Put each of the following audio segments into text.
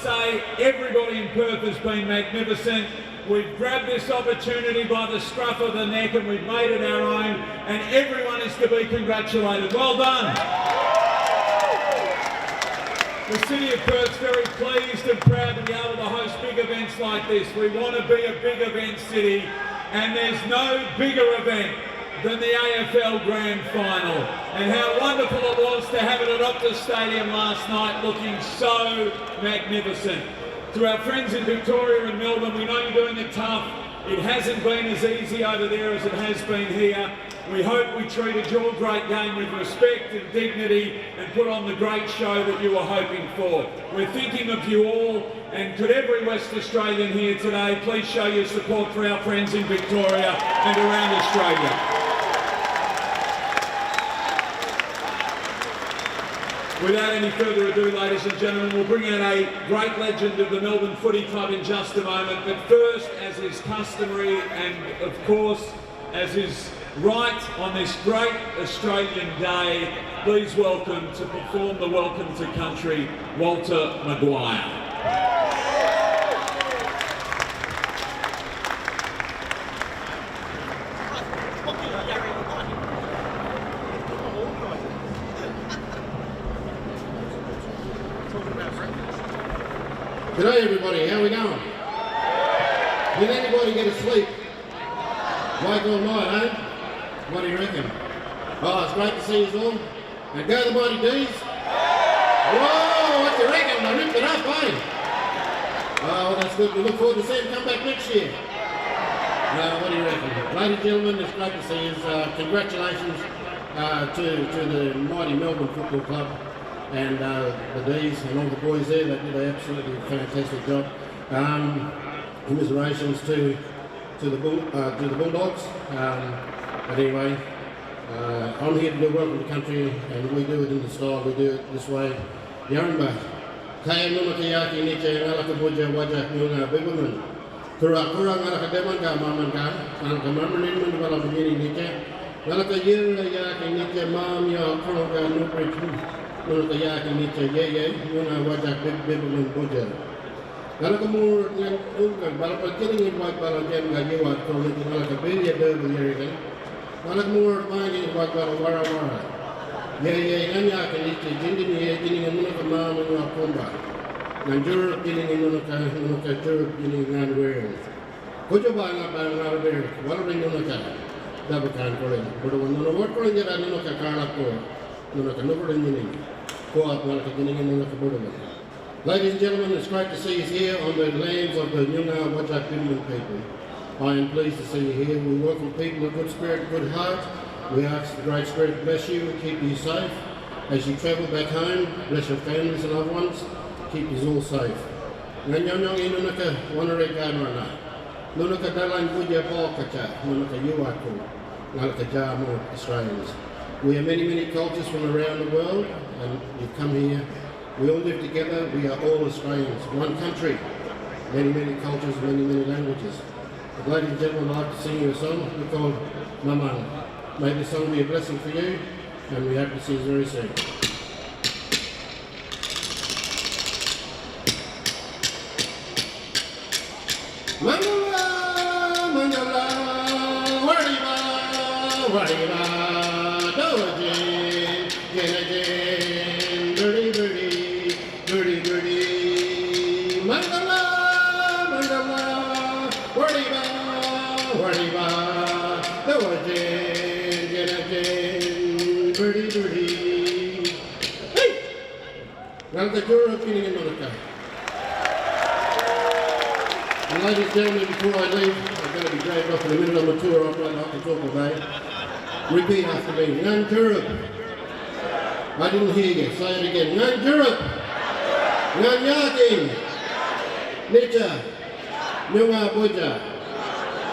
say everybody in Perth has been magnificent. We've grabbed this opportunity by the scruff of the neck and we've made it our own, and everyone is to be congratulated. Well done. The City of Perth's very pleased and proud to be able to host big events like this. We want to be a big event city, and there's no bigger event than the AFL Grand Final. And how wonderful it was to have it at Optus Stadium last night, looking so magnificent. To our friends in Victoria and Melbourne, we know you're doing it tough. It hasn't been as easy over there as it has been here. We hope we treated your great game with respect and dignity and put on the great show that you were hoping for. We're thinking of you all, and could every West Australian here today please show your support for our friends in Victoria and around Australia. Without any further ado, ladies and gentlemen, we'll bring out a great legend of the Melbourne Footy Club in just a moment. But first, as is customary and of course as is right on this great Australian Day, please welcome to perform the Welcome to Country, Walter Maguire. G'day everybody, how we going? Did anybody get asleep? Wake all night, eh? What do you reckon? Oh, it's great to see you all. And go the Mighty D's. Whoa, what do you reckon? I ripped it up, eh? Oh, well, that's good. We look forward to seeing you come back next year. What do you reckon? Ladies and gentlemen, it's great to see you. Congratulations to the mighty Melbourne Football Club. And the D's and all the boys there, they did an absolutely fantastic job. Commiserations to the Bulldogs. But anyway, I'm here to do Welcome to Country, and we do it in the style, we do it this way. Yaramba, Kaya Numakayaki Niche, Alaka Buja, Wajak Nuna, Bibuman, Kura Alaka Demanga, Mamanga, and the Mamarin Mandala beginning Niche, Alaka Yura Yaki Niche, Mam, Ya, Kuroga, Nubrik. Nuna kaya niche ye nuna wajak bibulan buja. Kalau kamu yang ungkap balap kiri ni buat balap jam gaji buat kalau ni kalau kabel ya ber begini kan. Kalau kamu main ni buat balap wara. Ye nanya ke niche jadi ni jadi nuna kama nuna komba. Nanjur jadi nuna jur jadi ngan wer. Kau coba nggak ber walau nuna kah. Dah bukan korang. Baru nuna buat korang jadi nuna kah kalau kau nuna kah nuna korang ni. Ladies and gentlemen, it's great to see you here on the lands of the Nyunga Wajak Bidman people. I am pleased to see you here. We welcome people of good spirit, good heart. We ask the Great Spirit to bless you and keep you safe. As you travel back home, bless your families and loved ones, keep you all safe. Nganyanyang inunaka wanare gamarana. Nunaka dalang buja balkacha, nunaka yuaku, nalaka jamu Australians. We have many cultures from around the world, and you come here. We all live together. We are all Australians, one country, many cultures, many languages. But ladies and gentlemen, I'd like to sing you a song. We call Mamang. May this song be a blessing for you, and we hope to see you very soon. Mandala, Mandala, Wariba. The Europe in America. And ladies and gentlemen, before I leave, I'm going to be dragged off in a minute on the tour. I'm going to have to talk about. Repeat after me. Ngan Europe. I didn't hear you. Say it again. Ngan Europe. Ngan Yakin. Nicha. Nyunga Buja.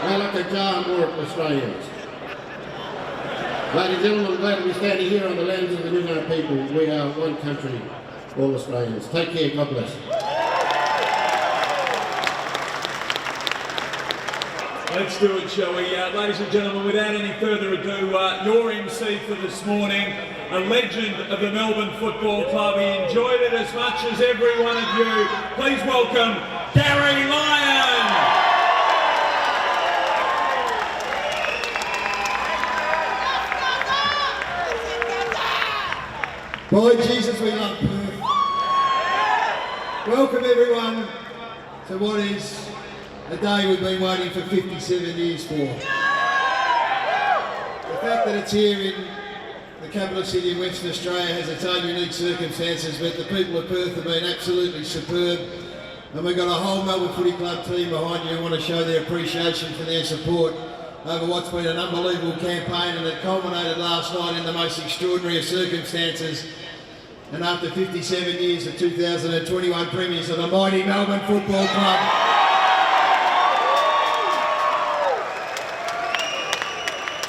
Alakaja more Australians. Ladies and gentlemen, I'm glad to be standing here on the lands of the Nyunga people. We are one country. All Australians. Take care, God bless. Let's do it, shall we? Ladies and gentlemen, without any further ado, your MC for this morning, a legend of the Melbourne Football Club. He enjoyed it as much as every one of you. Please welcome Gary Lyon. Boy, Jesus, we love Perth. Welcome everyone to what is a day we've been waiting for 57 years for. The fact that it's here in the capital city of Western Australia has its own unique circumstances, but the people of Perth have been absolutely superb. And we've got a whole Melbourne Footy Club team behind you who want to show their appreciation for their support over what's been an unbelievable campaign, and it culminated last night in the most extraordinary of circumstances. And after 57 years, the 2021 premiers of the mighty Melbourne Football Club.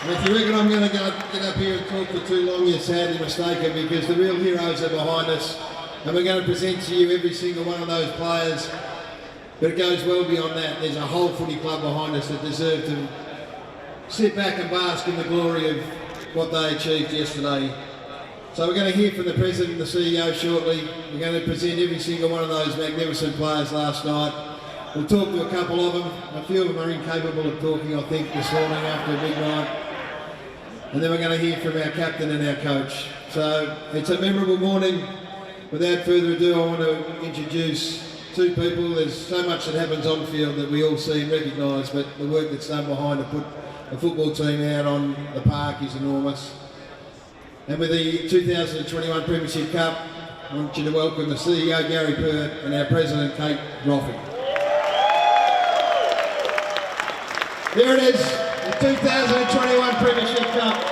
And if you reckon I'm going to get up here and talk for too long, you're sadly mistaken, because the real heroes are behind us. And we're going to present to you every single one of those players. But it goes well beyond that. There's a whole footy club behind us that deserve to sit back and bask in the glory of what they achieved yesterday. So we're going to hear from the President and the CEO shortly. We're going to present every single one of those magnificent players last night. We'll talk to a couple of them. A few of them are incapable of talking, I think, this morning after midnight. And then we're going to hear from our captain and our coach. So it's a memorable morning. Without further ado, I want to introduce two people. There's so much that happens on field that we all see and recognise, but the work that's done behind to put a football team out on the park is enormous. And with the 2021 Premiership Cup, I want you to welcome the CEO Gary Perth and our President Kate Roffey. There it is, the 2021 Premiership Cup.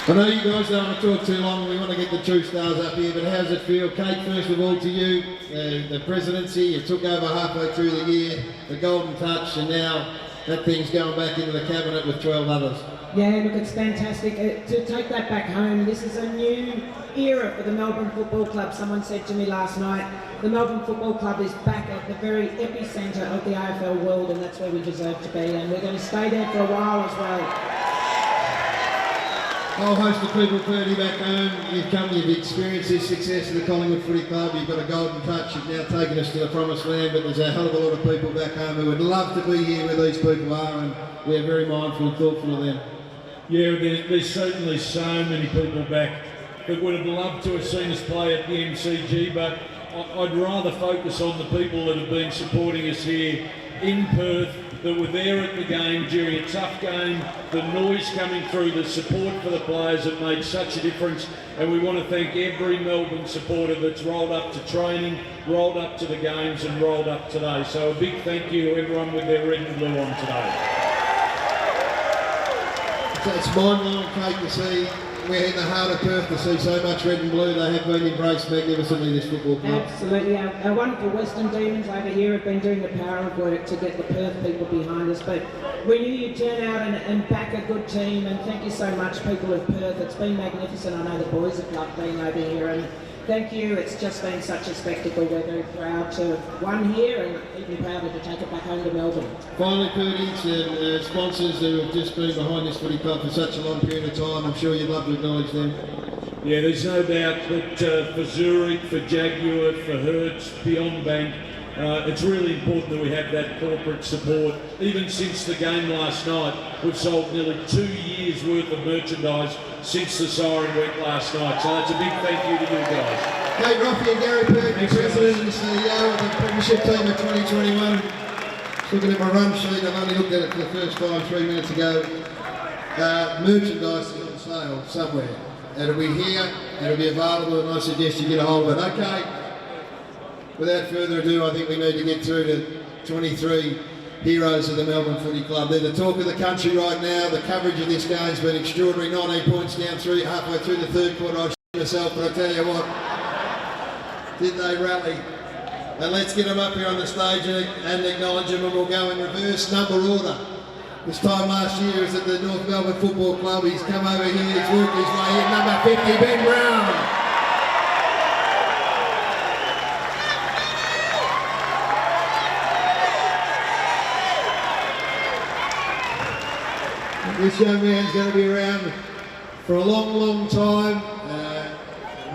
I know you guys don't want to talk too long, we want to get the true stars up here, but how does it feel? Kate, first of all to you, the presidency, you took over halfway through the year, the golden touch, and now that thing's going back into the cabinet with 12 others. Yeah, look, it's fantastic to take that back home. This is a new era for the Melbourne Football Club. Someone said to me last night, the Melbourne Football Club is back at the very epicentre of the AFL world, and that's where we deserve to be, and we're going to stay there for a while as well. A whole host of people, Purdy, back home. You've experienced this success of the Collingwood Footy Club. You've got a golden touch. You've now taken us to the promised land, but there's a hell of a lot of people back home who would love to be here where these people are, and we're very mindful and thoughtful of them. Yeah, there's certainly so many people back that would have loved to have seen us play at the MCG, but I'd rather focus on the people that have been supporting us here in Perth, that were there at the game during a tough game, the noise coming through, the support for the players that made such a difference, and we want to thank every Melbourne supporter that's rolled up to training, rolled up to the games and rolled up today. So a big thank you to everyone with their red and blue on today. It's mind-blowing, Kate, to see we're in the heart of Perth, to see so much red and blue. They have been embraced magnificently, this football club. Absolutely. Our wonderful Western Demons over here have been doing the power of work to get the Perth people behind us, but we knew you'd turn out and back a good team, and thank you so much, people of Perth. It's been magnificent. I know the boys have loved being over here, and thank you. It's just been such a spectacle. We're very proud to have won here and even prouder to take it back home to Melbourne. Finally, Purdy's and sponsors who have just been behind this footy club for such a long period of time, I'm sure you'd love to acknowledge them. Yeah, there's no doubt that for Zurich, for Jaguar, for Hertz, Beyond Bank, it's really important that we have that corporate support. Even since the game last night, we've sold nearly 2 years' worth of merchandise since the siren went last night. So that's a big thank you to you guys. Kate Roffey and Gary Perth, the President and CEO of the Premiership team of 2021. Just looking at my run sheet, I've only looked at it for the first time 3 minutes ago. Merchandise is on sale somewhere. It'll be here, it'll be available, and I suggest you get a hold of it. Okay, without further ado, I think we need to get through to 23 heroes of the Melbourne Footy Club. They're the talk of the country right now. The coverage of this game's been extraordinary. 19 points down halfway through the third quarter. I shit myself, but I tell you what, did they rally? And let's get them up here on the stage and acknowledge them, and we'll go in reverse number order. This time last year is at the North Melbourne Football Club. He's come over here, he's worked his way in. Number 50, Ben Brown. This young man's going to be around for a long, long time.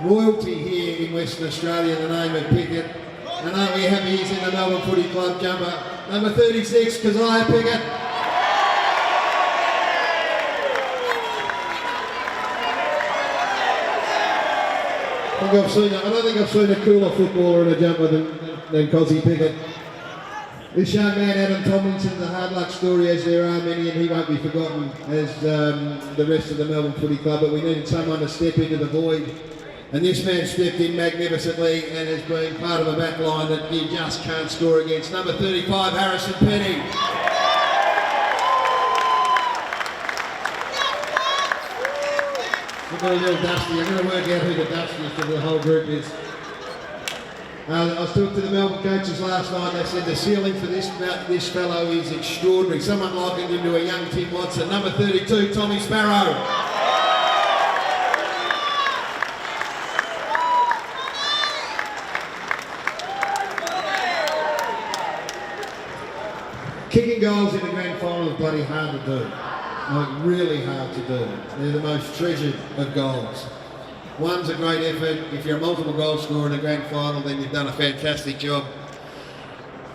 Royalty here in Western Australia, the name of Pickett. And aren't we happy he's in the Melbourne Footy Club jumper? Number 36, Keziah Pickett. I don't think I've seen a cooler footballer in a jumper than Keziah Pickett. This young man, Adam Tomlinson's a hard luck story, as there are many, and he won't be forgotten as the rest of the Melbourne Footy Club, but we needed someone to step into the void. And this man stepped in magnificently and has been part of a back line that you just can't score against. Number 35, Harrison Petty. We've got a little dusty. I'm going to work out who the dustiest of the whole group is. I was talking to the Melbourne coaches last night. They said the ceiling for this fellow is extraordinary. Someone likened him to a young Tim Watson. Number 32, Tommy Sparrow. Kicking goals in the grand final is bloody hard to do. Like, really hard to do. They're the most treasured of goals. One's a great effort. If you're a multiple goal scorer in a grand final, then you've done a fantastic job.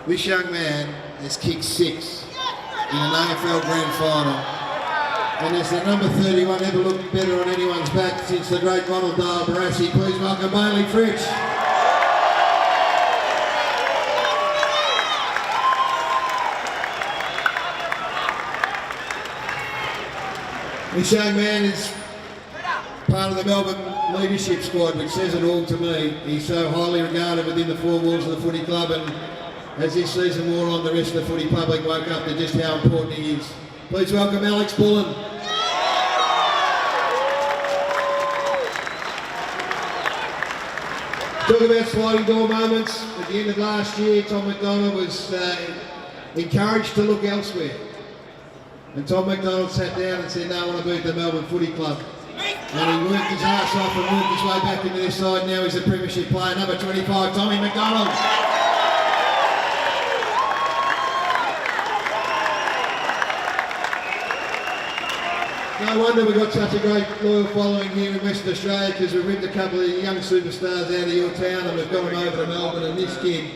This young man has kicked 6 in an AFL grand final. And as the number 31 ever looked better on anyone's back since the great Ronald Dale Barassi. Please welcome Bailey Fritsch. This young man is part of the Melbourne leadership squad, which says it all to me. He's so highly regarded within the four walls of the footy club, and as this season wore on, the rest of the footy public woke up to just how important he is. Please welcome Alex Bullen. Talk about sliding door moments. At the end of last year, Tom McDonald was encouraged to look elsewhere. And Tom McDonald sat down and said, no, I want to be at the Melbourne Footy Club. And he worked his ass off and worked his way back into this side. Now he's a Premiership player. Number 25, Tommy McDonald. No wonder we've got such a great loyal following here in Western Australia, because we've ripped a couple of young superstars out of your town and we've got them over to Melbourne. And this kid,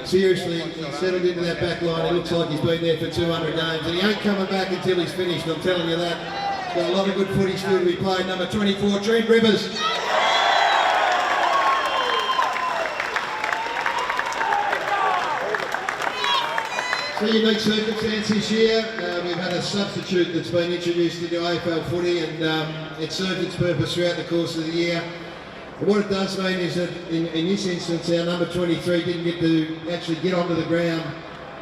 seriously, he's settled into that back line. It looks like he's been there for 200 games, and he ain't coming back until he's finished, I'm telling you that. He's got a lot of good footy still to be played. Number 24, Trent Rivers. So unique circumstance this year. We've had a substitute that's been introduced into AFL footy, and it served its purpose throughout the course of the year. And what it does mean is that in this instance, our number 23 didn't get to actually get onto the ground,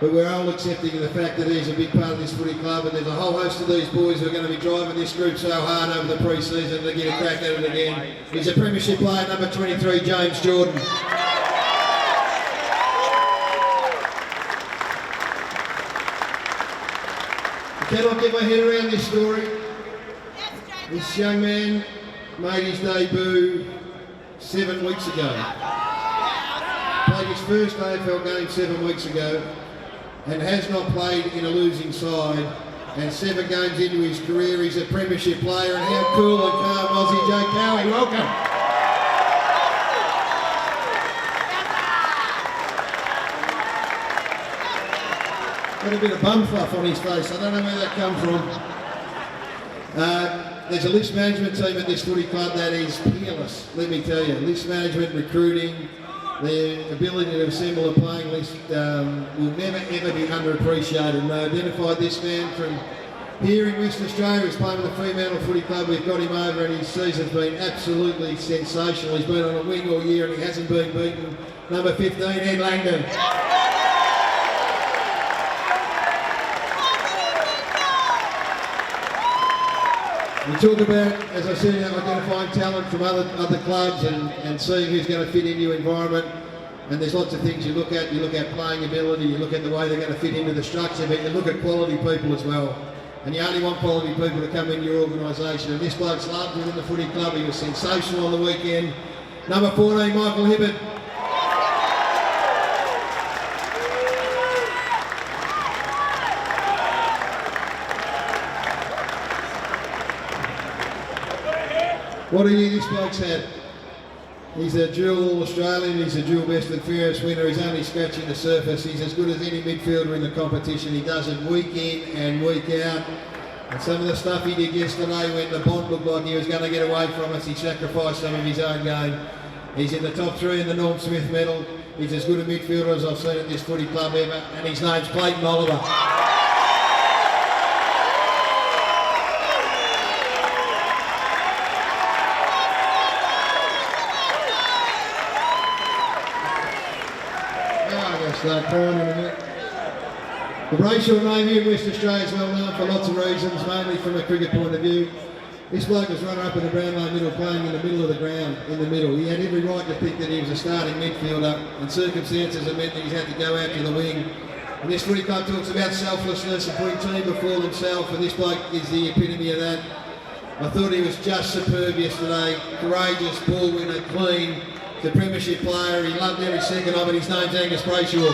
but we're all accepting of the fact that he's a big part of this footy club, and there's a whole host of these boys who are going to be driving this group so hard over the pre-season to get a crack at it again. He's a Premiership player, number 23, James Jordan. I cannot get my head around this story. This young man made his debut 7 weeks ago. Played his first AFL game 7 weeks ago and has not played in a losing side. And 7 games into his career, he's a Premiership player. And how cool and calm Aussie Joe Cowie. Welcome. Got a bit of bum fluff on his face. I don't know where that come from. There's a list management team at this footy club that is peerless, let me tell you. List management, recruiting, their ability to assemble a playing list will never ever be underappreciated. And they identified this man from here in Western Australia. He's playing with the Fremantle Footy Club. We've got him over and his season's been absolutely sensational. He's been on a wing all year and he hasn't been beaten. Number 15, Ed Langdon. We talk about, as I said, identifying talent from other clubs and seeing who's going to fit into your environment. And there's lots of things you look at. You look at playing ability, you look at the way they're going to fit into the structure, but you look at quality people as well. And you only want quality people to come into your organisation. And this bloke's loved within the footy club. He was sensational on the weekend. Number 14, Michael Hibbert. What a year this bloke's had. He's a dual All-Australian, he's a dual best and fairest winner, he's only scratching the surface. He's as good as any midfielder in the competition. He does it week in and week out. And some of the stuff he did yesterday when the Bond looked like he was going to get away from us, he sacrificed some of his own game. He's in the top 3 in the Norm Smith medal. He's as good a midfielder as I've seen at this footy club ever, and his name's Clayton Oliver. Start crying in a minute. The Brayshaw name here in West Australia is well known for lots of reasons, mainly from a cricket point of view. This bloke was runner-up in the Brownlow middle, playing in the middle of the ground, in the middle. He had every right to think that he was a starting midfielder, and circumstances have meant that he's had to go out to the wing. And this footy club talks about selflessness and putting team before himself, and this bloke is the epitome of that. I thought he was just superb yesterday. Courageous, ball winner, clean. The Premiership player, he loved every second of it. His name's Angus Brayshaw.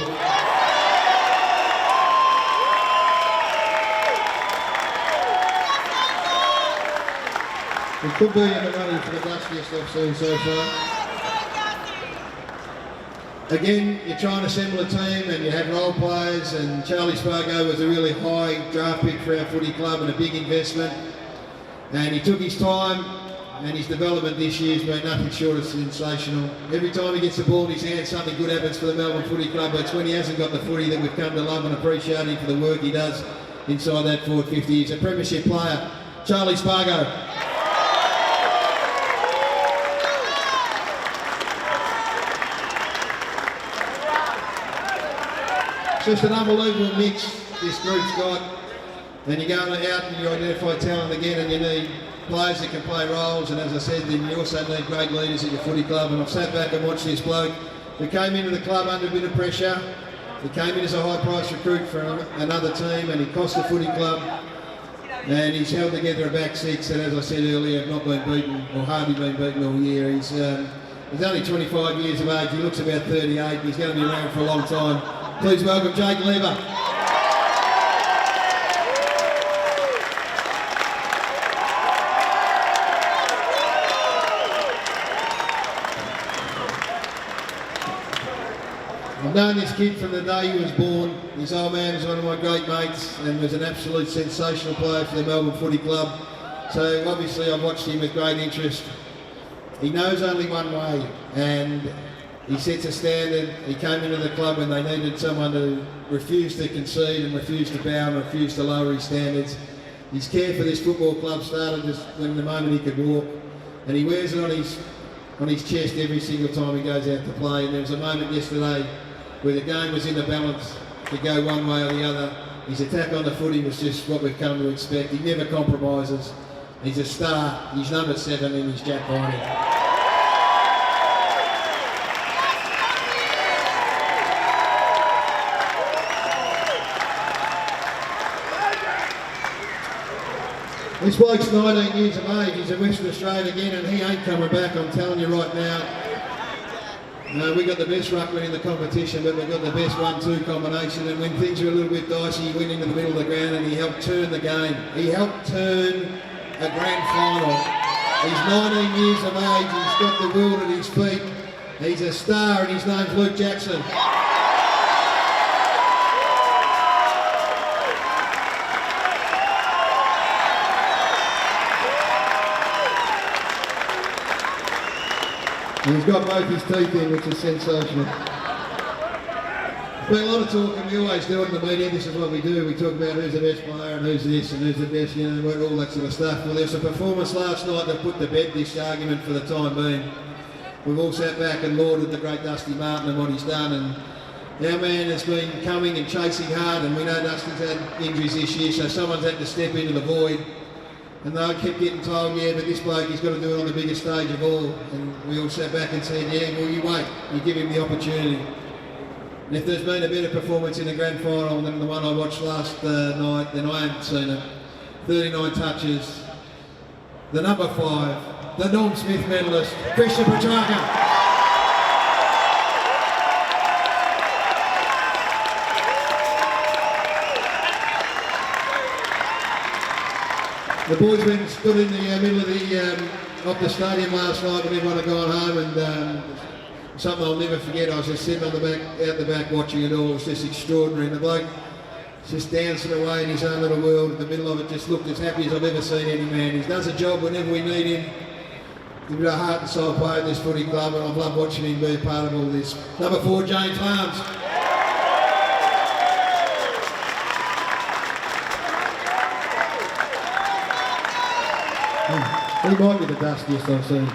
He could be in the running for the dustiest I've seen so far. Again, you're trying to assemble a team and you have role players, and Charlie Spargo was a really high draft pick for our footy club and a big investment. And he took his time. And his development this year has been nothing short of sensational. Every time he gets the ball in his hand, something good happens for the Melbourne Footy Club. But it's when he hasn't got the footy that we've come to love and appreciate him for the work he does inside that forward 50. He's a Premiership player, Charlie Spargo. It's just an unbelievable mix this group's got. Then you go out and you identify talent again, and you need players that can play roles, and as I said, then you also need great leaders at your footy club. And I've sat back and watched this bloke who came into the club under a bit of pressure. He came in as a high price recruit for another team, and he cost the footy club, and he's held together a back six that, as I said earlier, have not been beaten or hardly been beaten all year. He's only 25 years of age, he looks about 38, he's going to be around for a long time. Please welcome Jake Lever. I've known this kid from the day he was born. His old man was one of my great mates and was an absolute sensational player for the Melbourne Footy Club. So obviously I've watched him with great interest. He knows only one way, and he sets a standard. He came into the club when they needed someone to refuse to concede and refuse to bow and refuse to lower his standards. His care for this football club started just when the moment he could walk, and he wears it on his chest every single time he goes out to play. And there was a moment yesterday where the game was in the balance to go one way or the other. His attack on the footy was just what we've come to expect. He never compromises. He's a star. He's number 7 and he's Jack Viney. This bloke's 19 years of age. He's in Western Australia again, and he ain't coming back, I'm telling you right now. We got the best ruckman in the competition, but we've got the best 1-2 combination, and when things are a little bit dicey, he went into the middle of the ground and he helped turn the game. He helped turn a grand final. He's 19 years of age, he's got the world at his feet. He's a star, and his name's Luke Jackson. And he's got both his teeth in, which is sensational. There's been a lot of talk, and we always do it in the media. This is what we do. We talk about who's the best player and who's this and who's the best, you know, all that sort of stuff. Well, there was a performance last night that put to bed this argument for the time being. We've all sat back and lauded the great Dusty Martin and what he's done, and our man has been coming and chasing hard, and we know Dusty's had injuries this year, so someone's had to step into the void. And they kept getting told, yeah, but this bloke, he's got to do it on the biggest stage of all. And we all sat back and said, yeah, well, you wait. You give him the opportunity. And if there's been a better performance in the grand final than the one I watched last night, then I haven't seen it. 39 touches. The number 5, the Norm Smith medalist, Christian Petrarca. The boys went and stood in the middle of the stadium last night when everyone had gone home, and something I'll never forget. I was just sitting out the back watching it all. It was just extraordinary. And the bloke just dancing away in his own little world in the middle of it, just looked as happy as I've ever seen any man. He does a job whenever we need him. He's a heart and soul player in this footy club, and I've loved watching him be a part of all this. Number 4, James Harms. He might be the dustiest I've seen.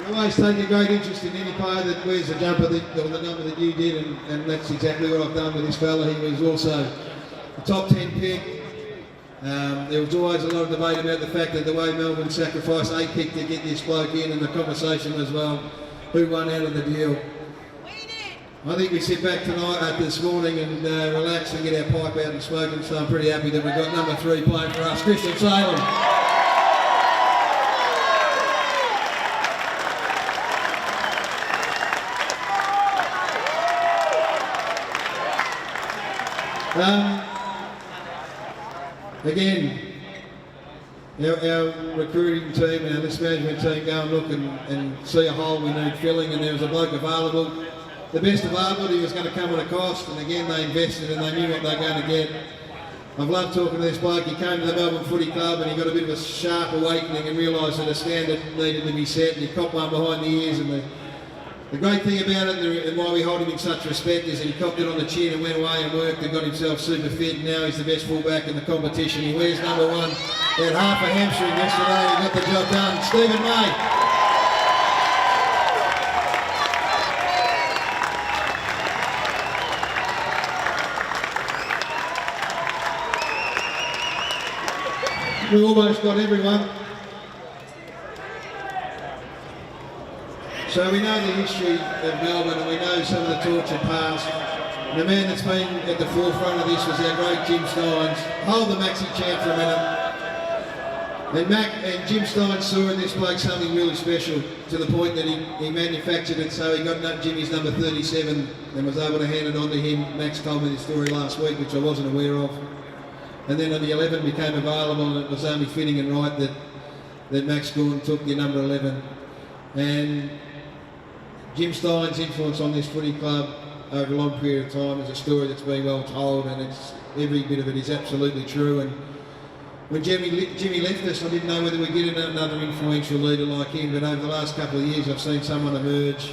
We always take a great interest in any player that wears the jumper or the number that you did, and that's exactly what I've done with this fella. He was also a top 10 pick. There was always a lot of debate about the fact that the way Melbourne sacrificed a pick to get this bloke in, and the conversation was, well, who won out of the deal? I think we sit back tonight, this morning, and relax and get our pipe out and smoke, and so I'm pretty happy that we've got number 3 playing for us, Christian Salem. Again, our recruiting team, our list management team go and look and see a hole we need filling, and there was a bloke available. The best available, he was going to come at a cost, and again they invested and they knew what they were going to get. I've loved talking to this bloke. He came to the Melbourne Footy Club and he got a bit of a sharp awakening and realised that a standard needed to be set, and he copped one behind the ears. And the great thing about it, and why we hold him in such respect, is that he copped it on the chin and went away and worked and got himself super fit, and now he's the best fullback in the competition. He wears number 1. He had half a hamstring yesterday, he got the job done. Stephen May. We almost got everyone. So we know the history of Melbourne, and we know some of the tortured past. And the man that's been at the forefront of this was our great Jim Steins. Hold the Maxi chant for a minute. And Jim Steins saw in this bloke something really special, to the point that he manufactured it, so he got Jimmy's number 37 and was able to hand it on to him. Max told me this story last week, which I wasn't aware of. And then on the 11 became available, and it was only fitting and right that Max Gorn took the number 11. And Jim Stein's influence on this footy club over a long period of time is a story that's been well told, and every bit of it is absolutely true. And when Jimmy left us, I didn't know whether we'd get another influential leader like him, but over the last couple of years I've seen someone emerge.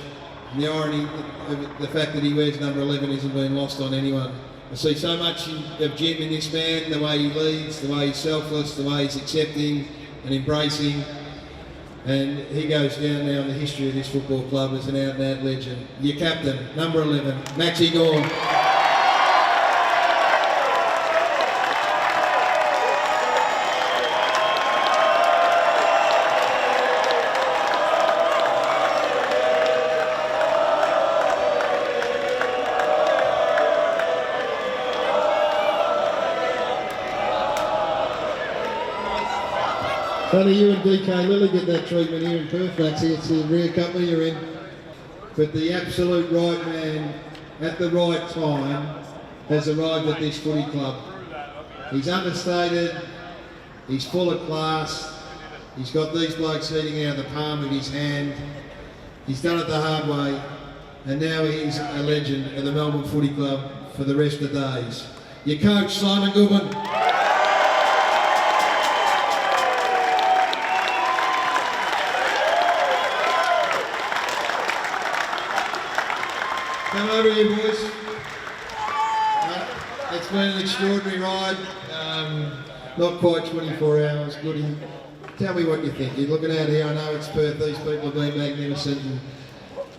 And the irony of the fact that he wears number 11 isn't being lost on anyone. I see so much of Jim in this man, the way he leads, the way he's selfless, the way he's accepting and embracing. And he goes down now in the history of this football club as an out-and-out legend. Your captain, number 11, Maxi Gorn. Only you and DK Lilly get that treatment here in Perth, Maxie. It's a rare company you're in. But the absolute right man at the right time has arrived at this footy club. He's understated, he's full of class, he's got these blokes eating out of the palm of his hand, he's done it the hard way, and now he's a legend at the Melbourne Footy Club for the rest of the days. Your coach, Simon Goodwin. Come over here, boys. It's been an extraordinary ride. Not quite 24 hours. Goody. Tell me what you think. You're looking out here. I know it's Perth. These people have been magnificent. And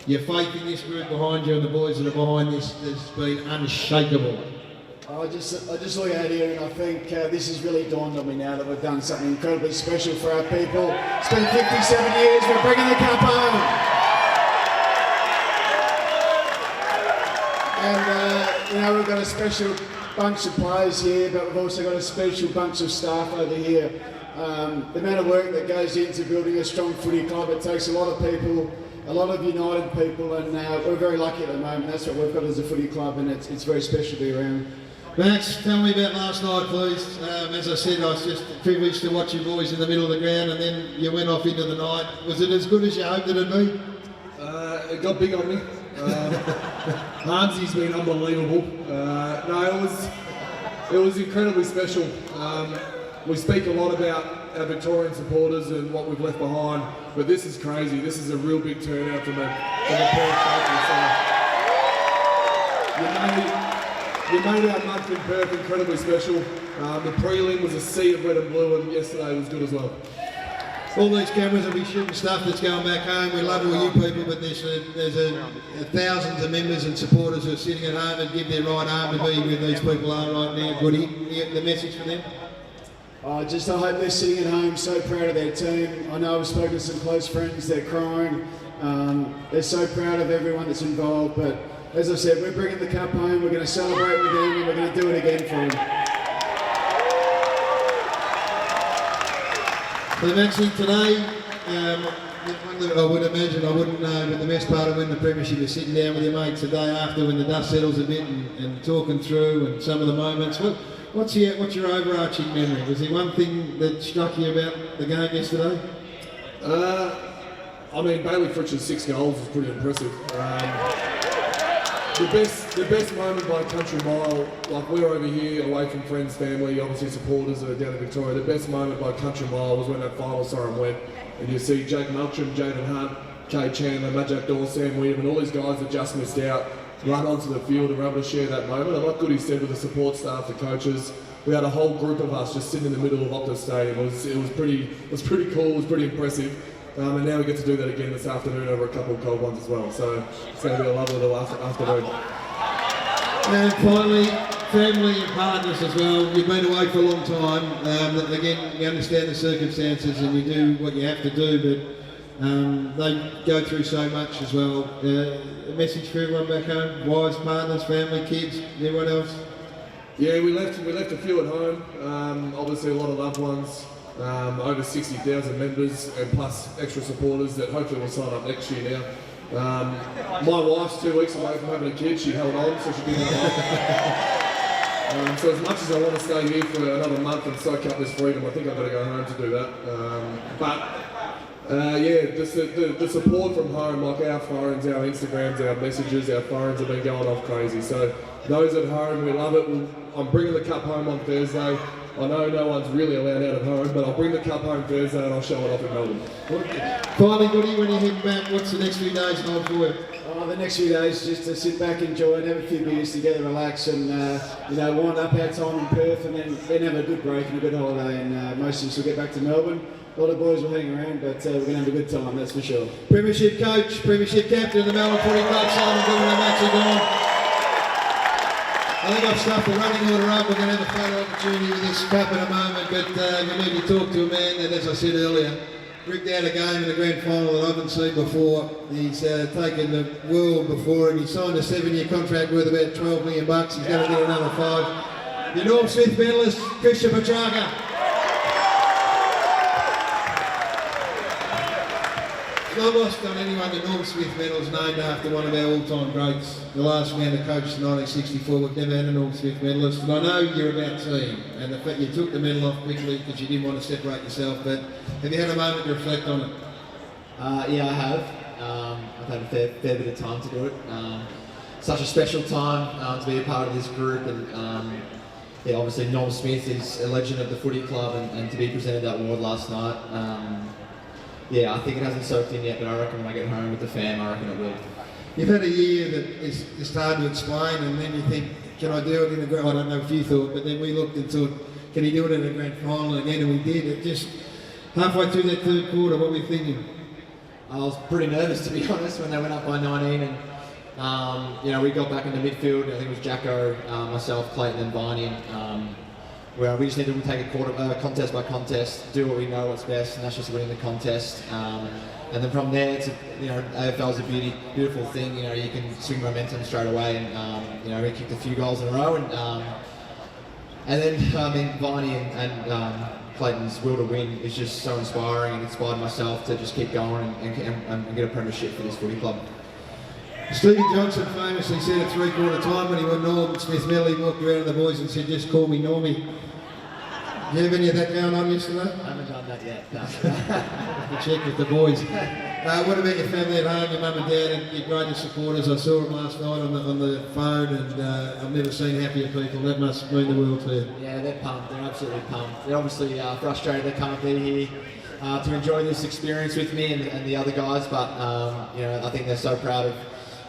your faith in this group behind you and the boys that are behind this has been unshakable. I just look out here and I think this has really dawned on me now that we've done something incredibly special for our people. It's been 57 years. We're bringing the cup home. And we've got a special bunch of players here, but we've also got a special bunch of staff over here. The amount of work that goes into building a strong footy club, it takes a lot of people, a lot of united people, and we're very lucky at the moment. That's what we've got as a footy club, and it's very special to be around. Max, tell me about last night, please. As I said, I was just privileged to watch you boys in the middle of the ground, and then you went off into the night. Was it as good as you hoped it'd be? It got big on me. Harmsy's been unbelievable. No, it was incredibly special. We speak a lot about our Victorian supporters and what we've left behind, but this is crazy. This is a real big turnout from the Perth folk. You made our month in Perth incredibly special. The prelim was a sea of red and blue, and yesterday was good as well. All these cameras will be shooting stuff that's going back home. We love all you people, but there's thousands of members and supporters who are sitting at home and give their right arm to be where these people are right now. Goody, the message for them? I hope they're sitting at home so proud of their team. I know I've spoken to some close friends, they're crying. They're so proud of everyone that's involved, but as I said, we're bringing the cup home, we're going to celebrate with them, and we're going to do it again for them. For the match today, one that I would imagine I wouldn't know, but the best part of winning the Premiership is sitting down with your mates the day after when the dust settles a bit and talking through and some of the moments. What's your overarching memory? Was there one thing that struck you about the game yesterday? I mean, Bailey Fritch's 6 goals is pretty impressive. The best moment by country mile, like we're over here away from friends, family, obviously supporters that are down in Victoria. The best moment by country mile was when that final siren went, and you see Jake Melcham, Jaden Hunt, Kay Chandler, Majak Daw, Sam William, and all these guys that just missed out run onto the field and were able to share that moment. And like Goody said, with the support staff, the coaches, we had a whole group of us just sitting in the middle of Optus Stadium. It was pretty cool. It was pretty impressive. And now we get to do that again this afternoon over a couple of cold ones as well. So it's going to be a lovely little afternoon. And finally, family and partners as well. You've been away for a long time. Again, you understand the circumstances and you do what you have to do, but they go through so much as well. A message for everyone back home: wives, partners, family, kids, everyone else. Yeah, we left a few at home. Obviously, a lot of loved ones. Over 60,000 members and plus extra supporters that hopefully will sign up next year now. My wife's 2 weeks away from having a kid. She held on, so she didn't have one. So as much as I want to stay here for another month and soak up this freedom, I think I've got to go home to do that. The support from home, like our phones, our Instagrams, our messages, our phones have been going off crazy. So those at home, we love it. I'm bringing the cup home on Thursday. I know no one's really allowed out of home, but I'll bring the cup home Thursday and I'll show it off in Melbourne. Finally, Goody, when you head back, what's the next few days hold for you? The next few days just to sit back, enjoy it, have a few beers together, relax, and wind up our time in Perth, and then have a good break and a good holiday. And most of us will get back to Melbourne. A lot of boys will hang around, but we're going to have a good time, that's for sure. Premiership coach, Premiership captain of the Melbourne Footy Club, Simon Goodwin and Maxie Gone. I think I've stuffed the running order up. We're going to have a photo opportunity with this cup in a moment, but you need to talk to a man that, as I said earlier, ripped out a game in the grand final that I haven't seen before. He's taken the world before him. He signed a 7-year contract worth about $12 million. He's going to get another 5. The Norm Smith medalist, Christian Petrarca. Not lost on anyone. The Norm Smith medal is named after one of our all-time greats. The last man to coach in 1964. We've never had a Norm Smith medalist. And I know you're about team, and the fact you took the medal off quickly because you didn't want to separate yourself. But have you had a moment to reflect on it? Yeah, I have. I've had a fair bit of time to do it. Such a special time to be a part of this group, and obviously Norm Smith is a legend of the footy club, and to be presented that award last night. I think it hasn't soaked in yet, but I reckon when I get home with the fam, I reckon it will. You've had a year that is hard to explain, and then you think, can I do it in a grand? I don't know if you thought, but then we looked and thought, can he do it in a grand final again? And we did. It just halfway through that third quarter, what were we thinking? I was pretty nervous, to be honest, when they went up by 19, and we got back into midfield. I think it was Jacko, myself, Clayton, and Viney. Where we just need to take a contest by contest, do what we know what's best, and that's just winning the contest. And then from there, AFL is a beautiful thing. You can swing momentum straight away, and we kicked a few goals in a row, and then Viney and Clayton's will to win is just so inspiring, and inspired myself to just keep going and get a premiership for this footy club. Stephen Johnson famously said at three-quarter time when he won Norm Smith Medal, he walked around the boys and said, "Just call me Normie." Did you have any of that going on yesterday? I haven't done that yet. No. To check with the boys. What about your family at home, your mum and dad and your greatest supporters? I saw them last night on the phone, and I've never seen happier people. That must mean the world to you. Yeah, they're pumped. They're absolutely pumped. They're obviously frustrated they can't be here to enjoy this experience with me and the other guys, but you know, I think they're so proud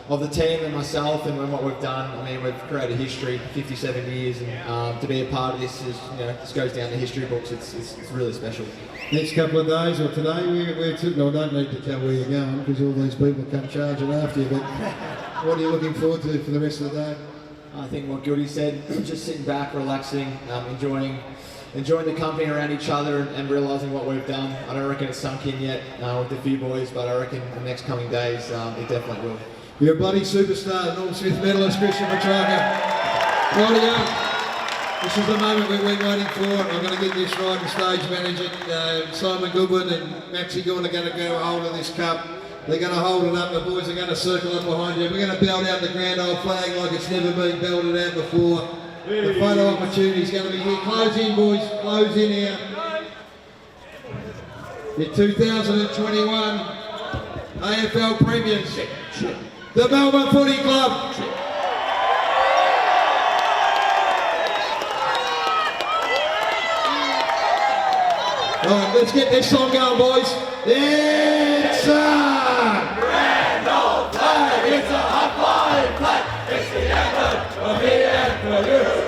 of the team and myself and what we've done. I mean, we've created history, 57 years, and to be a part of this is, you know, this goes down the history books. It's really special. Next couple of days or today, we're no, I don't need to tell where you're going because all these people come charging after you. But what are you looking forward to for the rest of the day? I think what Gildy said, just sitting back, relaxing, enjoying the company around each other and realising what we've done. I don't reckon it's sunk in yet with a few boys, but I reckon the next coming days it definitely will. You're a bloody superstar, Norm Smith medalist, Christian Petrarca. Rightio. This is the moment we've been waiting for. I'm going to get this right, and stage manager Simon Goodwin and Maxie Gorn are going to go hold of this cup. They're going to hold it up, the boys are going to circle up behind you. We're going to belt out the grand old flag like it's never been belted out before. The photo opportunity is going to be here. Close in, boys, close in here. Your 2021 AFL Premiership. The Melbourne Footy Club. Alright, let's get this song going, boys. It's a grand old flag. It's a high flying flag. It's the anthem of the